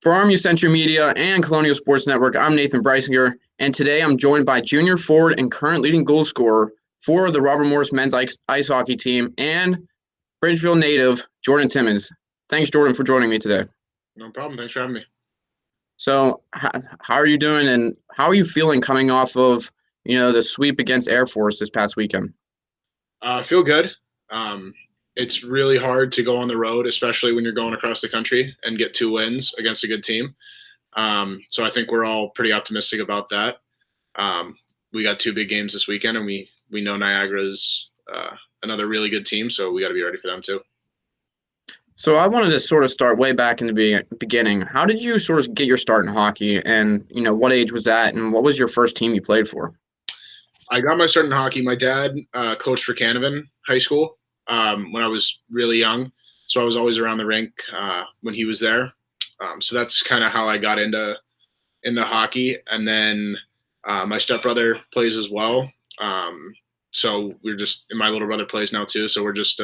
For RMU Century Media and Colonial Sports Network, I'm Nathan Breisinger, and today I'm joined by junior forward and current leading goal scorer for the Robert Morris men's ice hockey team and Bridgeville native Jordan Timmons. Thanks, Jordan, for joining me today. No problem. Thanks for having me. So, how are you doing, and how are you feeling coming off of the sweep against Air Force this past weekend? I feel good. It's really hard to go on the road, especially when you're going across the country and get 2 wins against a good team. So I think we're all pretty optimistic about that. We got 2 big games this weekend, and we know Niagara's another really good team, so we got to be ready for them too. So I wanted to sort of start way back in the beginning. How did you sort of get your start in hockey, and what age was that, and what was your first team you played for? I got my start in hockey. My dad coached for Canavan High School when I was really young, so I was always around the rink when he was there. So that's kind of how I got into hockey. And then my stepbrother plays as well. So my little brother plays now too. So we're just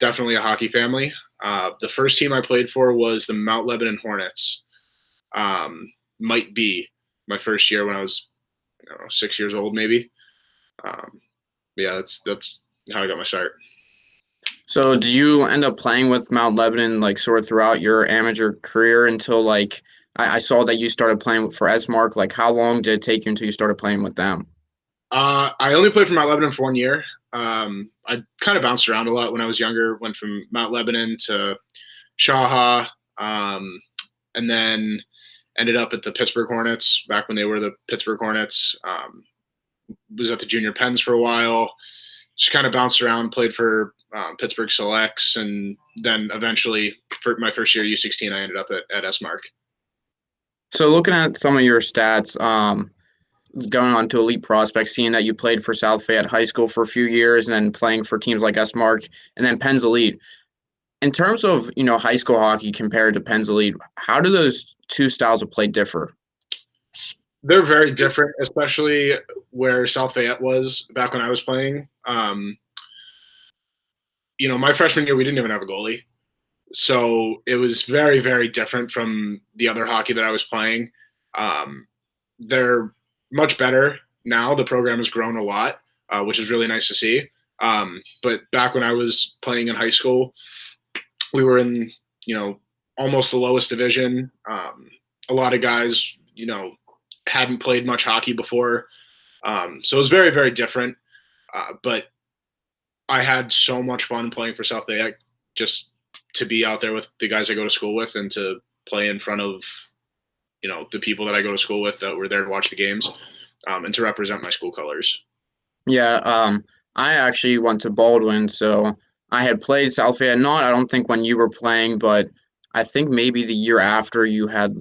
definitely a hockey family. The first team I played for was the Mount Lebanon Hornets. Might be my first year when I was 6 years old, maybe. Yeah, that's how I got my start. So did you end up playing with Mount Lebanon sort of throughout your amateur career until I saw that you started playing for Esmark? How long did it take you until you started playing with them? I only played for Mount Lebanon for 1 year. I kind of bounced around a lot when I was younger. Went from Mount Lebanon to Shaha, and then ended up at the Pittsburgh Hornets back when they were the Pittsburgh Hornets. Was at the junior Pens for a while. Just kind of bounced around, played for Pittsburgh Selects, and then eventually for my first year U16, I ended up at Esmark. So looking at some of your stats, going on to elite prospects, seeing that you played for South Fayette High School for a few years and then playing for teams like Esmark and then Penn's Elite. In terms of, high school hockey compared to Penn's Elite, how do those two styles of play differ? They're very different, especially where South Fayette was back when I was playing. My freshman year, we didn't even have a goalie. So it was very, very different from the other hockey that I was playing. They're much better now. The program has grown a lot, which is really nice to see. But back when I was playing in high school, we were in, almost the lowest division. A lot of guys, hadn't played much hockey before. So it was very, very different. But I had so much fun playing for South Fayette, just to be out there with the guys I go to school with and to play in front of, the people that I go to school with that were there to watch the games, and to represent my school colors. Yeah, I actually went to Baldwin, so I had played South Fayette. I don't think when you were playing, but I think maybe the year after you had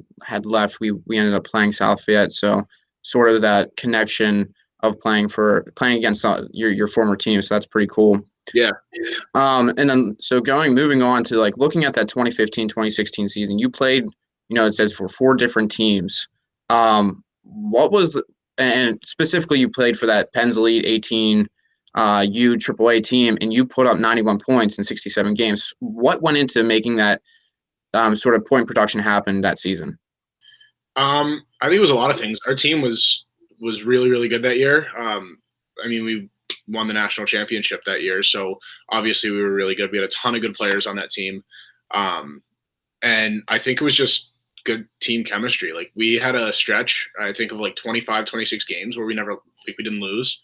left, we ended up playing South Fayette. So sort of that connection of playing against your former team. So that's pretty cool. Yeah. And then moving on to looking at that 2015-2016 season, you played, it says for 4 different teams. And specifically you played for that Penn's Elite 18 U AAA team, and you put up 91 points in 67 games. What went into making that sort of point production happen that season? I think it was a lot of things. Our team was really, really good that year. We won the national championship that year, so obviously we were really good. We had a ton of good players on that team. And I think it was just good team chemistry. We had a stretch, I think, of 25, 26 games where we didn't lose.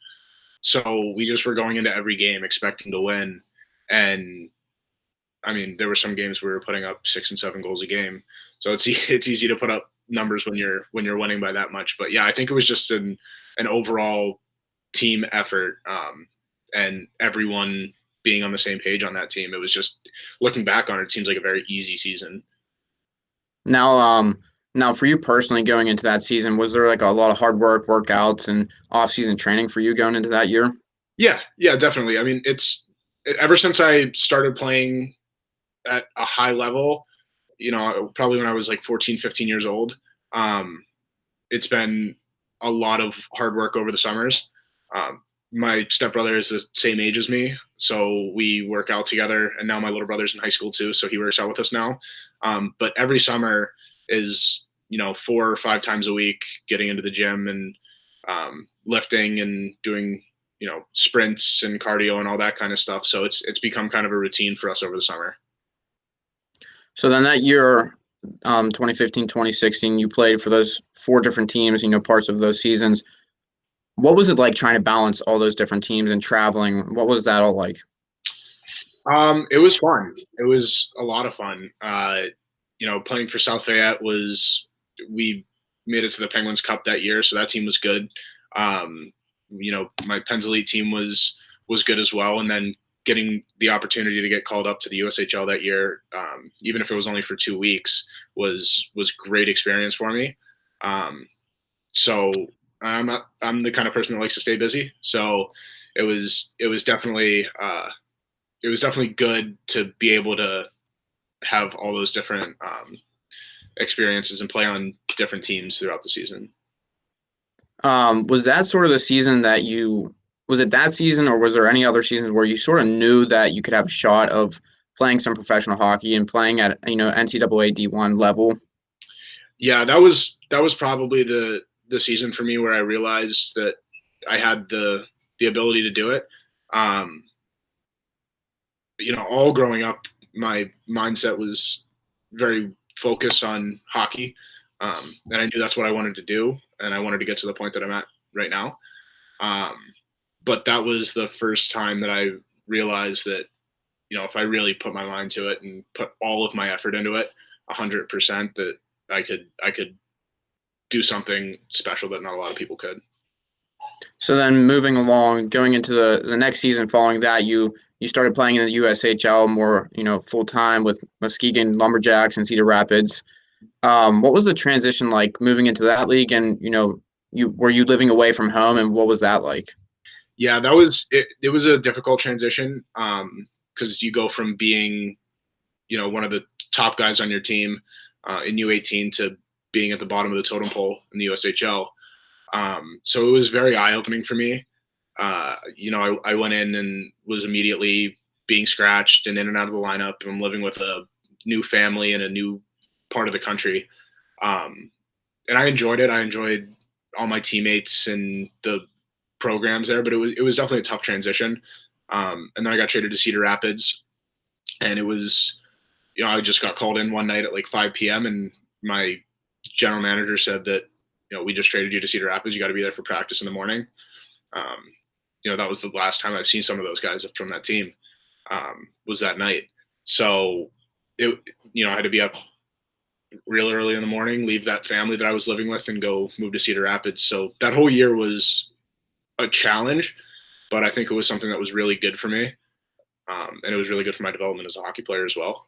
So we just were going into every game expecting to win. And there were some games we were putting up 6 and 7 goals a game. So it's easy to put up numbers when you're winning by that much. But yeah, I think it was just an overall team effort, and everyone being on the same page on that team. It was just, looking back on it, seems like a very easy season. Now for you personally going into that season, was there a lot of hard work, workouts, and off-season training for you going into that year? Yeah, definitely. It's ever since I started playing at a high level, probably when I was 14, 15 years old, it's been a lot of hard work over the summers. My stepbrother is the same age as me, so we work out together, and now my little brother's in high school too, so he works out with us now. But every summer is, 4 or 5 times a week, getting into the gym and lifting and doing, sprints and cardio and all that kind of stuff. So it's become kind of a routine for us over the summer. So then that year, 2015, 2016, you played for those 4 different teams, parts of those seasons. What was it like trying to balance all those different teams and traveling? What was that all like? It was fun. It was a lot of fun. Playing for South Fayette we made it to the Penguins Cup that year, so that team was good. My Pens Elite team was good as well, and then getting the opportunity to get called up to the USHL that year, even if it was only for 2 weeks, was great experience for me. So I'm the kind of person that likes to stay busy. So it was definitely good to be able to have all those different experiences and play on different teams throughout the season. Was that sort of the season was it that season, or was there any other seasons where you sort of knew that you could have a shot of playing some professional hockey and playing at, NCAA D1 level? Yeah, that was probably the season for me where I realized that I had the ability to do it. All growing up, my mindset was very focused on hockey. And I knew that's what I wanted to do. And I wanted to get to the point that I'm at right now. But that was the first time that I realized that, if I really put my mind to it and put all of my effort into it, 100%, that I could do something special that not a lot of people could. So then moving along, going into the next season following that, you started playing in the USHL more, full time with Muskegon Lumberjacks and Cedar Rapids. What was the transition like moving into that league, and were you living away from home, and what was that like? Yeah, that was it. It was a difficult transition because you go from being, one of the top guys on your team in U18 to being at the bottom of the totem pole in the USHL. So it was very eye-opening for me. I went in and was immediately being scratched and in and out of the lineup. I'm living with a new family in a new part of the country. And I enjoyed it. I enjoyed all my teammates and the programs there, but it was definitely a tough transition. And then I got traded to Cedar Rapids, and it was, I just got called in one night at like 5 p.m. and my general manager said that, we just traded you to Cedar Rapids. You got to be there for practice in the morning. That was the last time I've seen some of those guys from that team, was that night. So I had to be up real early in the morning, leave that family that I was living with and go move to Cedar Rapids. So that whole year was a challenge, but I think it was something that was really good for me. And it was really good for my development as a hockey player as well.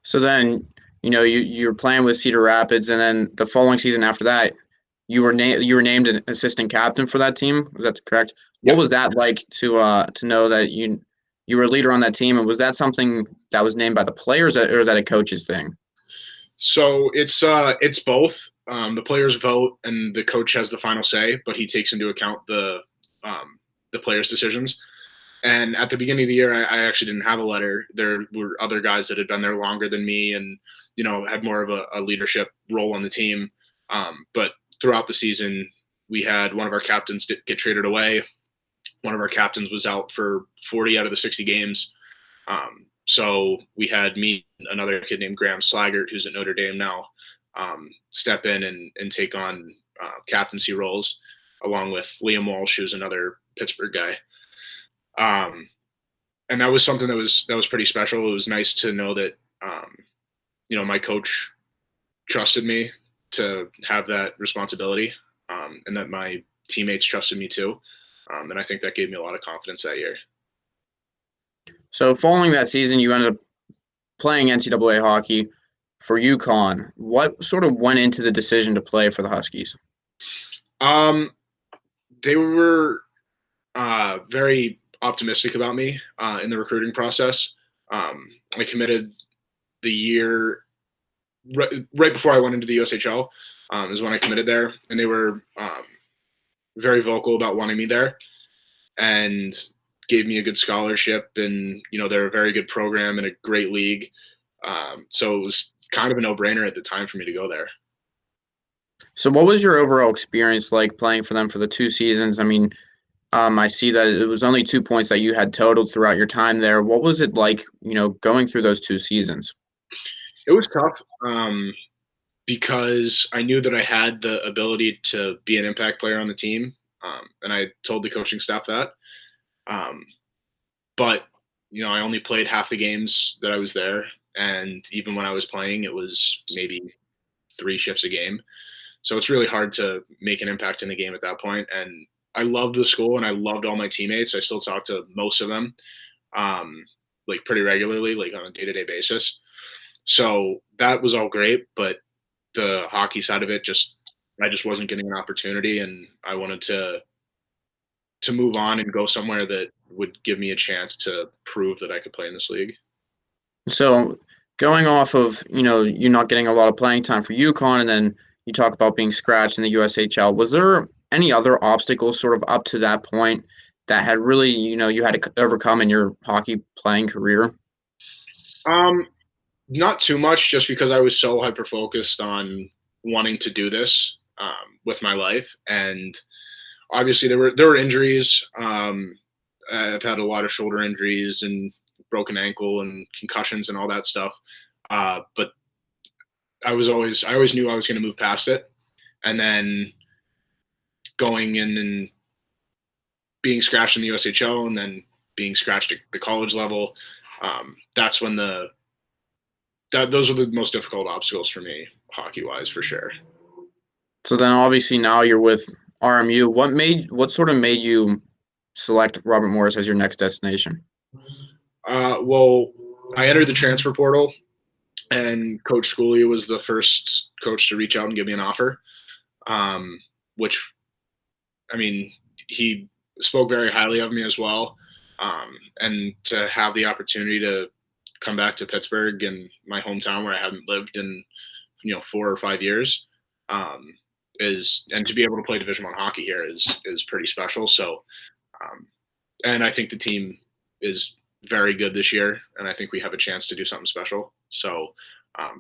So then, you were playing with Cedar Rapids, and then the following season after that, you were named an assistant captain for that team. Was that correct? Yep. What was that like to know that you were a leader on that team, and was that something that was named by the players, or is that a coach's thing? So it's both. The players vote, and the coach has the final say, but he takes into account the players' decisions. And at the beginning of the year, I actually didn't have a letter. There were other guys that had been there longer than me, and had more of a leadership role on the team. But throughout the season, we had one of our captains get traded away. One of our captains was out for 40 out of the 60 games. So we had me, another kid named Graham Slaggert, who's at Notre Dame now, step in and take on captaincy roles, along with Liam Walsh, who's another Pittsburgh guy. And that was something that was pretty special. It was nice to know that, my coach trusted me to have that responsibility, and that my teammates trusted me too. And I think that gave me a lot of confidence that year. So following that season, you ended up playing NCAA hockey for UConn. What sort of went into the decision to play for the Huskies? They were very optimistic about me in the recruiting process. I committed the year right before I went into the USHL is when I committed there, and they were very vocal about wanting me there and gave me a good scholarship, and they're a very good program and a great league. So it was kind of a no-brainer at the time for me to go there. So what was your overall experience like playing for them for the 2 seasons? I mean, I see that it was only 2 points that you had totaled throughout your time there. What was it like, going through those 2 seasons? It was tough because I knew that I had the ability to be an impact player on the team, and I told the coaching staff that. Um, but I only played half the games that I was there, and even when I was playing, it was maybe 3 shifts a game. So it's really hard to make an impact in the game at that point. And I loved the school and I loved all my teammates. I still talk to most of them, like pretty regularly, like on a day-to-day basis. So that was all great, but the hockey side of it, I just wasn't getting an opportunity, and I wanted to move on and go somewhere that would give me a chance to prove that I could play in this league. So going off of, you not getting a lot of playing time for UConn, and then you talk about being scratched in the USHL, was there any other obstacles sort of up to that point that had really, you had to overcome in your hockey playing career? Um, Not too much, just because I was so hyper focused on wanting to do this with my life, and obviously there were injuries. I've had a lot of shoulder injuries and broken ankle and concussions and all that stuff. But I always knew I was going to move past it, and then going in and being scratched in the USHL and then being scratched at the college level. That's when those are the most difficult obstacles for me, hockey wise, for sure. So then obviously now you're with RMU. What sort of made you select Robert Morris as your next destination? Well, I entered the transfer portal, and Coach Schooley was the first coach to reach out and give me an offer. Which, I mean, he spoke very highly of me as well. And to have the opportunity to come back to Pittsburgh and my hometown where I haven't lived in 4 or 5 years, and to be able to play Division I hockey here is pretty special. So, and I think the team is very good this year, and I think we have a chance to do something special. So,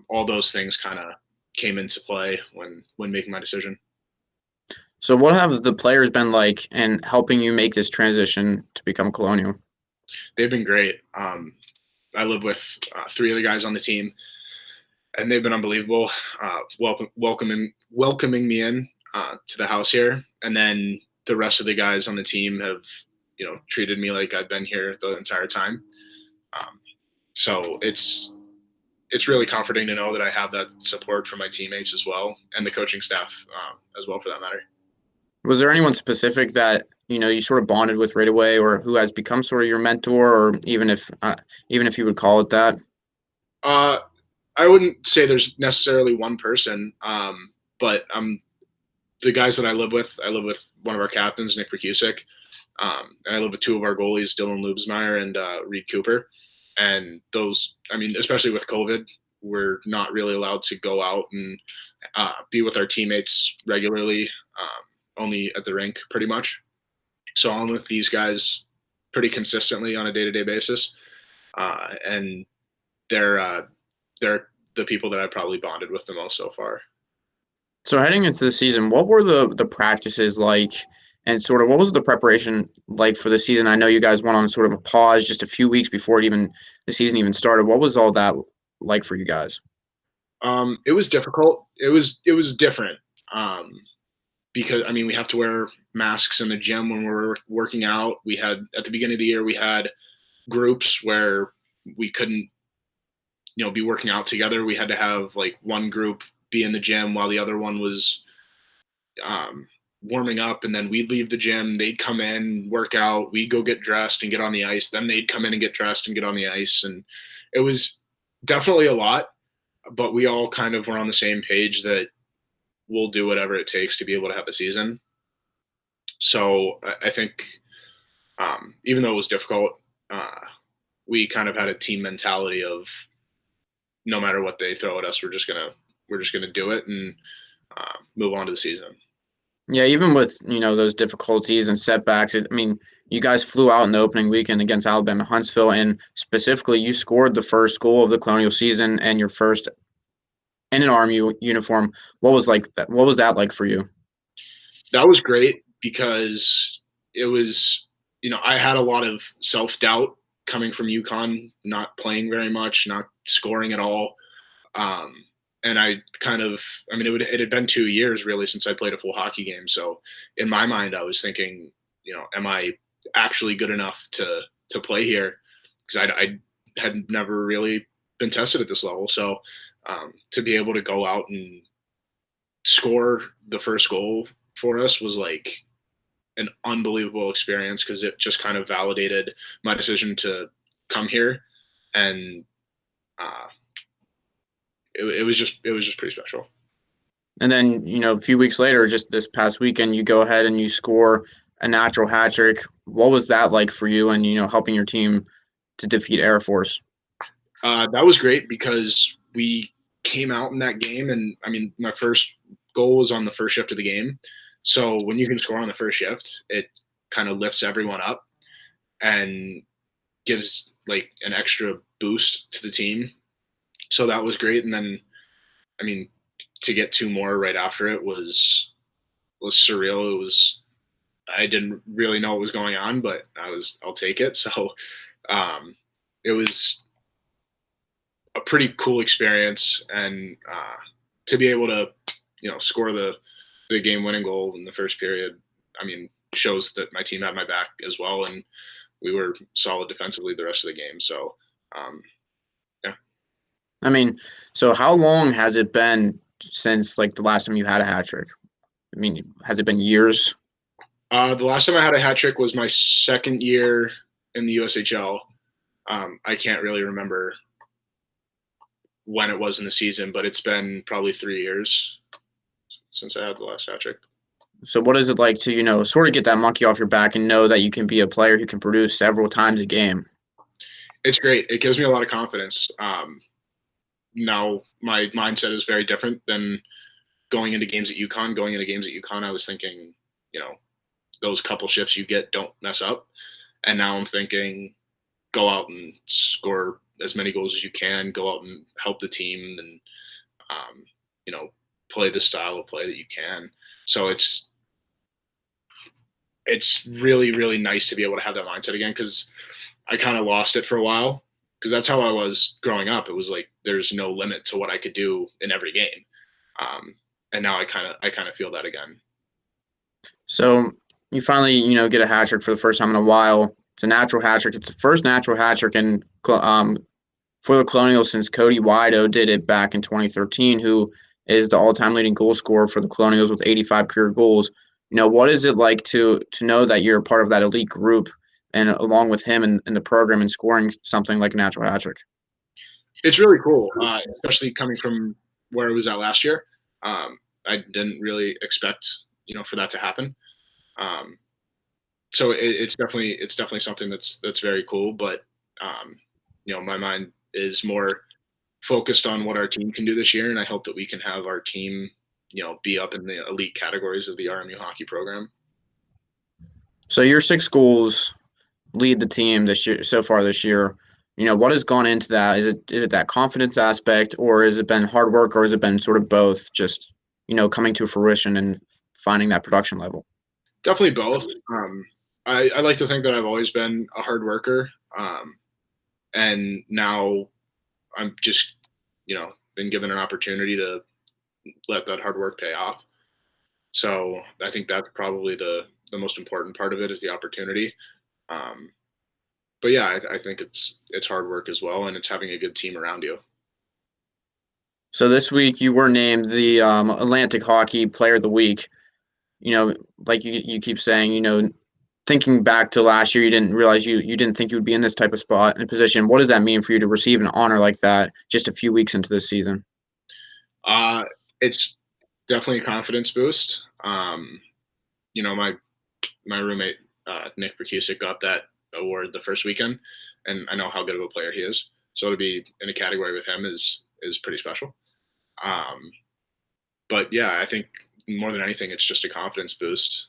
all those things kind of came into play when making my decision. So what have the players been like in helping you make this transition to become Colonial? They've been great. I live with 3 other guys on the team, and they've been unbelievable, welcoming me in to the house here. And then the rest of the guys on the team have, treated me like I've been here the entire time. So it's really comforting to know that I have that support from my teammates as well, and the coaching staff as well, for that matter. Was there anyone specific that you sort of bonded with right away, or who has become sort of your mentor, or even if you would call it that? Uh, I wouldn't say there's necessarily one person, but the guys that I live with one of our captains, Nick Percusic, and I live with 2 of our goalies, Dylan Lubesmeyer and Reed Cooper. And those, I mean, especially with COVID, we're not really allowed to go out and be with our teammates regularly, only at the rink pretty much. So I'm with these guys pretty consistently on a day-to-day basis, and they're the people that I probably bonded with the most so far. So heading into the season, what were the practices like, and sort of what was the preparation like for the season? I know you guys went on sort of a pause just a few weeks before the season even started. What was all that like for you guys? It was difficult. It was different, because I mean we have to wear masks in the gym when we're working out. We had at the beginning of the year we had groups where we couldn't be working out together. We had to have like one group be in the gym while the other one was warming up, and then we'd leave the gym, they'd come in, work out, we'd go get dressed and get on the ice, then they'd come in and get dressed and get on the ice. And it was definitely a lot, but we all kind of were on the same page that we'll do whatever it takes to be able to have the season. So I think even though it was difficult, we kind of had a team mentality of no matter what they throw at us, we're just gonna do it and move on to the season. Yeah, even with, those difficulties and setbacks, I mean, you guys flew out in the opening weekend against Alabama Huntsville, and specifically, you scored the first goal of the Colonial season and your first in an Army uniform. What was that like for you? That was great because it was, I had a lot of self-doubt coming from UConn, not playing very much, not scoring at all. Um, and it had been 2 years really since I played a full hockey game. So in my mind, I was thinking, am I actually good enough to play here? Because I had never really been tested at this level. So to be able to go out and score the first goal for us was like an unbelievable experience because it just kind of validated my decision to come here, and uh, it was just pretty special. And then, a few weeks later, just this past weekend, you go ahead and you score a natural hat trick. What was that like for you and, helping your team to defeat Air Force? That was great because we came out in that game, and I mean, my first goal was on the first shift of the game. So when you can score on the first shift, it kind of lifts everyone up and gives like an extra boost to the team. So that was great. And then, I mean, to get two more right after it was surreal. I didn't really know what was going on, but I'll take it. So it was a pretty cool experience, and to be able to score the game winning goal in the first period, I mean, shows that my team had my back as well, and we were solid defensively the rest of the game. So yeah. I mean, so how long has it been since like the last time you had a hat trick? I mean, has it been years? The last time I had a hat trick was my second year in the USHL. I can't really remember when it was in the season, but it's been probably 3 years since I had the last hat trick. So what is it like to, sort of get that monkey off your back and know that you can be a player who can produce several times a game? It's great. It gives me a lot of confidence. Now my mindset is very different than going into games at UConn. Going into games at UConn, I was thinking, those couple shifts you get, don't mess up. And now I'm thinking, go out and score as many goals as you can, go out and help the team, and play the style of play that you can. So it's really, really nice to be able to have that mindset again, because I kind of lost it for a while, because that's how I was growing up. It was like there's no limit to what I could do in every game, and now I kind of feel that again. So you finally, get a hat trick for the first time in a while. It's a natural hat trick. It's the first natural hat trick for the Colonials since Cody Wido did it back in 2013, who is the all-time leading goal scorer for the Colonials with 85 career goals. What is it like to know that you're a part of that elite group and along with him in the program and scoring something like a natural hat trick? It's really cool, especially coming from where I was at last year. I didn't really expect, for that to happen. So it's definitely something that's very cool. But my mind is more focused on what our team can do this year, and I hope that we can have our team, be up in the elite categories of the RMU hockey program. So your 6 goals lead the team this year so far this year. What has gone into that? Is it that confidence aspect, or has it been hard work, or has it been sort of both, just coming to fruition and finding that production level? Definitely both. I like to think that I've always been a hard worker, and now I'm just been given an opportunity to let that hard work pay off. So I think that's probably the most important part of it, is the opportunity. But yeah, I think it's hard work as well, and it's having a good team around you. So this week you were named the Atlantic Hockey Player of the Week. Like you keep saying, thinking back to last year, you didn't realize you didn't think you would be in this type of spot and position. What does that mean for you to receive an honor like that just a few weeks into this season? It's definitely a confidence boost. My roommate Nick Berkusik got that award the first weekend, and I know how good of a player he is. So to be in a category with him is pretty special. But yeah, I think more than anything, it's just a confidence boost.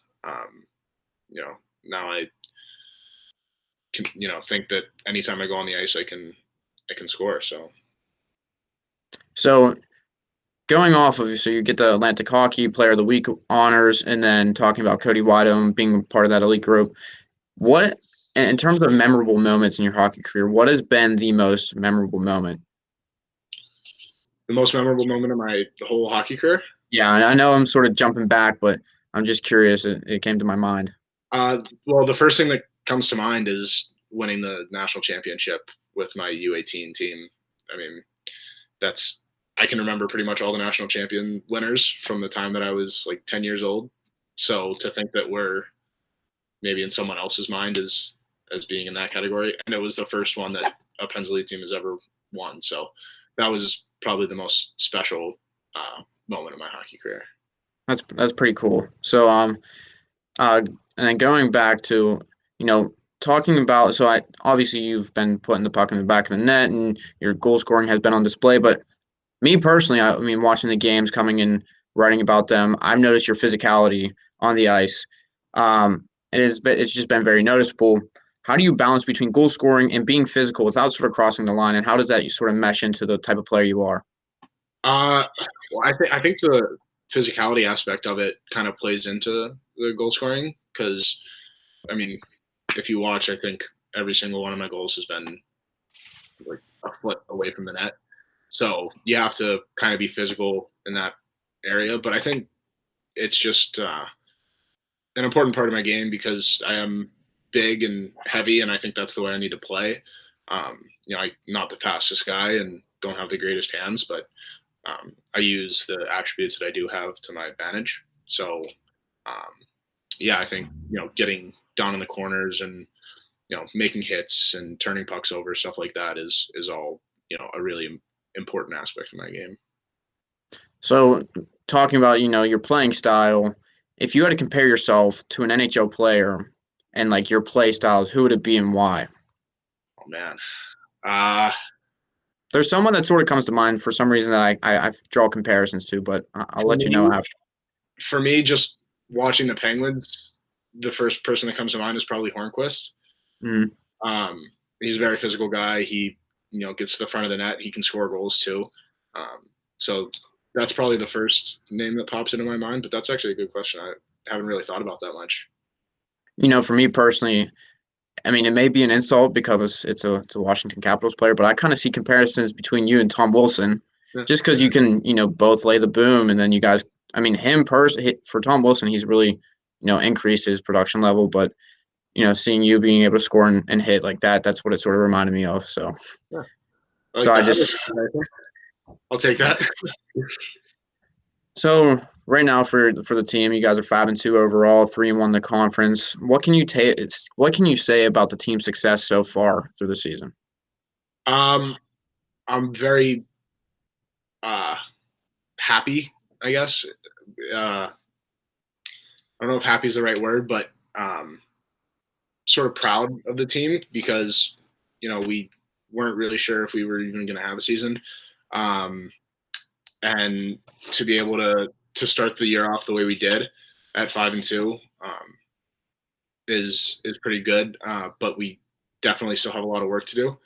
Now I can, think that anytime I go on the ice, I can score. So going off of, so you get the Atlantic Hockey Player of the Week honors, and then talking about Cody Widom being part of that elite group. What, in terms of memorable moments in your hockey career, what has been the most memorable moment? The most memorable moment of my whole hockey career? Yeah, I know I'm sort of jumping back, but I'm just curious. It came to my mind. Well, the first thing that comes to mind is winning the national championship with my U18 team. I mean, I can remember pretty much all the national champion winners from the time that I was like 10 years old. So to think that we're maybe in someone else's mind as being in that category, and it was the first one that a Pens Elite team has ever won. So that was probably the most special moment of my hockey career. That's pretty cool. So and then going back to, talking about, so obviously you've been putting the puck in the back of the net and your goal scoring has been on display, but me personally, I mean, watching the games, coming and writing about them, I've noticed your physicality on the ice. It's just been very noticeable. How do you balance between goal scoring and being physical without sort of crossing the line, and how does that sort of mesh into the type of player you are? Well, I think the physicality aspect of it kind of plays into the goal scoring because, I mean, if you watch, I think every single one of my goals has been like a foot away from the net. So you have to kind of be physical in that area. But I think it's just an important part of my game because I am big and heavy, and I think that's the way I need to play. I'm not the fastest guy and don't have the greatest hands, but I use the attributes that I do have to my advantage. So, I think, getting down in the corners and, making hits and turning pucks over, stuff like that is all, a really important aspect of my game. So talking about, your playing style, if you had to compare yourself to an NHL player and like your play styles, who would it be and why? Oh, man. There's someone that sort of comes to mind for some reason that I draw comparisons to, but I'll let you know after. For me, just watching the Penguins, the first person that comes to mind is probably Hornquist. Mm. He's a very physical guy. He, gets to the front of the net. He can score goals too. So that's probably the first name that pops into my mind, but that's actually a good question. I haven't really thought about that much. For me personally, I mean, it may be an insult because it's a Washington Capitals player, but I kind of see comparisons between you and Tom Wilson, just because you can, both lay the boom, and then you guys. I mean, for Tom Wilson, he's really, increased his production level, but seeing you being able to score and hit like that, that's what it sort of reminded me of. So, yeah. I'll take that. So right now for the team, you guys are 5-2 overall, 3-1 in the conference. What can you say about the team's success so far through the season? I'm very happy, I guess. I don't know if happy is the right word, but sort of proud of the team because we weren't really sure if we were even going to have a season, and to be able to start the year off the way we did at 5-2 is pretty good. But we definitely still have a lot of work to do.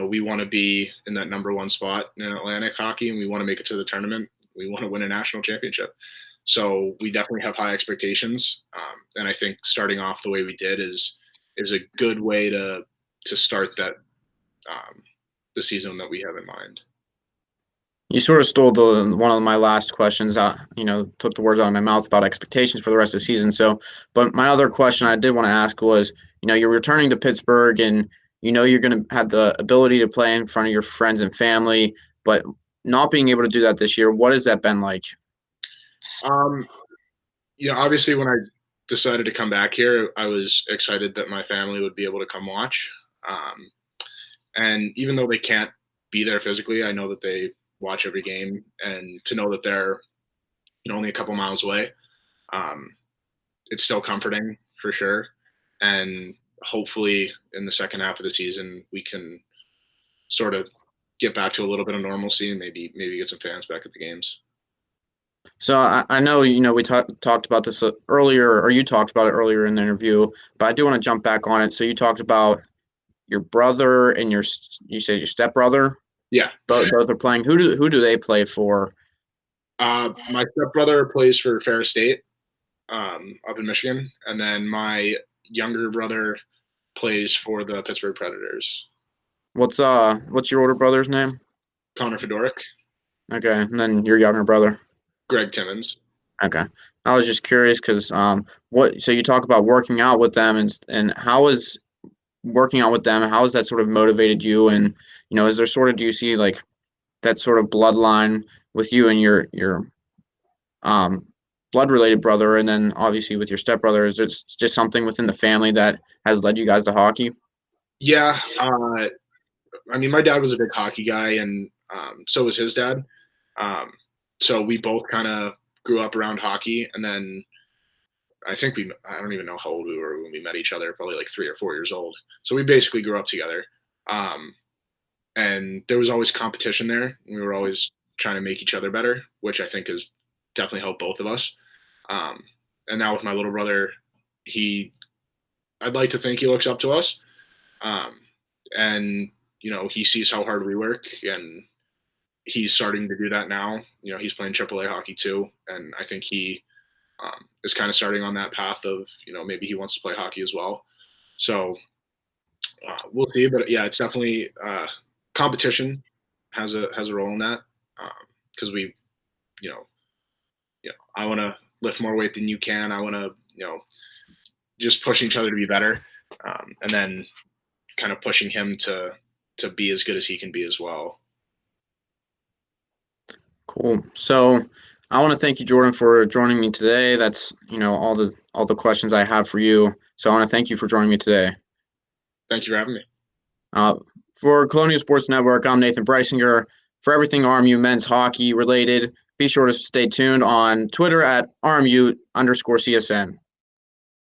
We want to be in that number one spot in Atlantic hockey, and we want to make it to the tournament. We want to win a national championship. So we definitely have high expectations. And I think starting off the way we did is a good way to start that the season that we have in mind. You sort of stole one of my last questions. Took the words out of my mouth about expectations for the rest of the season. So, but my other question I did want to ask was, you're returning to Pittsburgh, and you're going to have the ability to play in front of your friends and family, but not being able to do that this year. What has that been like? Obviously, when I decided to come back here, I was excited that my family would be able to come watch. And even though they can't be there physically, I know that they watch every game, and to know that they're only a couple miles away, it's still comforting for sure. And hopefully in the second half of the season we can sort of get back to a little bit of normalcy and maybe get some fans back at the games. So I know, we talked about this earlier, or you talked about it earlier in the interview, but I do want to jump back on it. So you talked about your brother and you said your stepbrother, Yeah. both are playing. Who do they play for? My stepbrother plays for Ferris State, up in Michigan, and then my younger brother plays for the Pittsburgh Predators. What's your older brother's name? Connor Fedoric, Okay, and then your younger brother. Greg Timmons. Okay, I was just curious because so you talk about working out with them, and how is working out with them? How has that sort of motivated you? And is there sort of, do you see like that sort of bloodline with you and your um blood related brother, and then obviously with your stepbrother? Is it just something within the family that has led you guys to hockey? Yeah, I mean, my dad was a big hockey guy, and so was his dad. Um, so we both kind of grew up around hockey, and then I don't even know how old we were when we met each other, probably like 3 or 4 years old. So we basically grew up together. Um, and there was always competition there. We were always trying to make each other better, which I think has definitely helped both of us. Um, and now with my little brother, he, I'd like to think he looks up to us. Um, and, he sees how hard we work, and he's starting to do that now. He's playing AAA hockey too. And I think he is kind of starting on that path of, maybe he wants to play hockey as well. So we'll see. But yeah, it's definitely competition has a role in that, because you know, I want to lift more weight than you can. I want to, just push each other to be better, and then kind of pushing him to be as good as he can be as well. Cool. So I want to thank you, Jordan, for joining me today. That's, all the questions I have for you. So I want to thank you for joining me today. Thank you for having me. Uh, for Colonial Sports Network, I'm Nathan Breisinger. For everything RMU men's hockey related, be sure to stay tuned on Twitter at RMU_CSN.